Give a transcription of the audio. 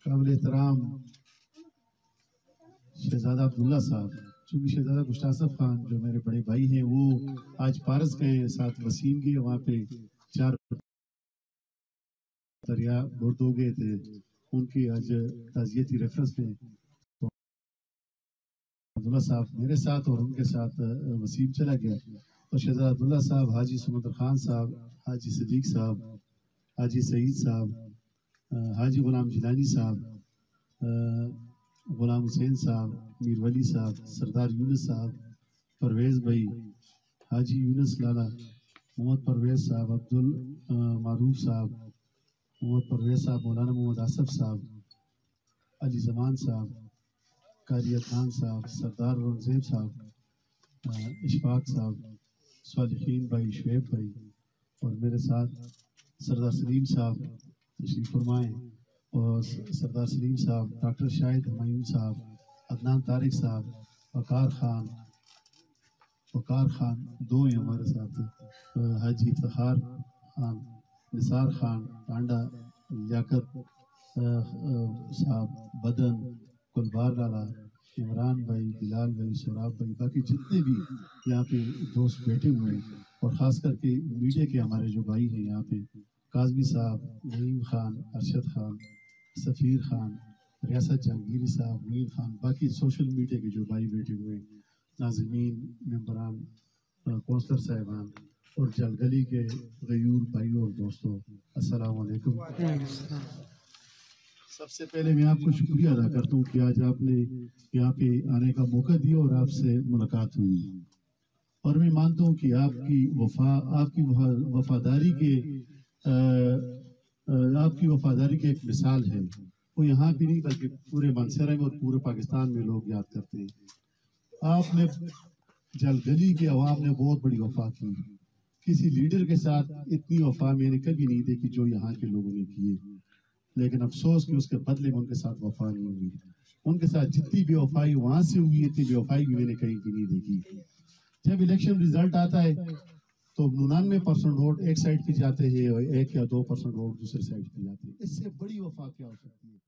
قابل احترام شہزادہ عبداللہ صاحب، چونکہ شہزادہ گشتاق صاحب خان جو میرے بڑے بھائی ہیں وہ آج پارس گئے ہیں، ساتھ وسیم گئے، وہاں پہ 4 دریا بردو گئے تھے، ان کی آج تعزیتی ریفرنس میں عبداللہ صاحب میرے ساتھ اور ان کے ساتھ وسیم چلا گیا، اور شہزادہ عبداللہ صاحب، حاجی سمندر خان صاحب، حاجی صدیق صاحب، حاجی سعید صاحب، حاجی غلام جیلانی صاحب، غلام حسین صاحب، میر ولی صاحب، سردار یونس صاحب، پرویز بھائی، حاجی یونس لالا، محمد پرویز صاحب، عبد المعروف صاحب، محمد پرویز صاحب، مولانا محمد آصف صاحب، علی زمان صاحب، قاری خان صاحب، سردار رنزیب صاحب، اشفاق صاحب، صالحین بھائی، شعیب بھائی، اور میرے ساتھ سردار سلیم صاحب تشریف فرمائیں، اور سردار سلیم صاحب، ڈاکٹر شاہد ہمایون صاحب، عدنان طارق صاحب، وقار خان 2 ہیں ہمارے ساتھ، حاجی افتخار خان، نثار خان، ٹانڈا، لیاقت صاحب، بدن، گلبار لالا، عمران بھائی، بلال بھائی، سوراب بھائی، باقی جتنے بھی یہاں پہ دوست بیٹھے ہوئے ہیں، اور خاص کر کے میڈیا کے ہمارے جو بھائی ہیں یہاں پہ، کاظمی صاحب، نعیم خان، ارشد خان، سفیر خان، ریاست جہانگیری صاحب، معین خان، باقی سوشل میڈیا کے جو بھائی بیٹھے ہوئے ہیں، ناظمین، ممبران، کونسلر صاحبان، اور جلگلی کے غیور بھائیوں اور دوستوں، السلام علیکم۔ سب سے پہلے میں آپ کو شکریہ ادا کرتا ہوں کہ آج آپ نے یہاں پہ آنے کا موقع دیا اور آپ سے ملاقات ہوئی، اور میں مانتا ہوں کہ آپ کی وفاداری کی ایک مثال ہے، وہ یہاں بھی نہیں بلکہ پورے منصورہ میں اور پورے پاکستان میں لوگ یاد کرتے ہیں۔ آپ نے جلگلی کے عوام نے بہت بڑی وفا کی، کسی لیڈر کے ساتھ اتنی وفا میں نے کبھی نہیں دیکھی جو یہاں کے لوگوں نے کی ہے، لیکن افسوس کہ اس کے بدلے میں ان کے ساتھ وفا نہیں ہوئی، ان کے ساتھ جتنی بے وفائی وہاں سے ہوئی اتنی بے وفائی بھی میں نے کہیں کی نہیں دیکھی۔ جب الیکشن ریزلٹ آتا ہے تو 99% ووٹ ایک سائڈ پہ جاتے ہیں اور 1 یا 2% ووٹ دوسرے سائڈ پہ جاتے ہیں، اس سے بڑی وفا کیا ہو سکتی ہے؟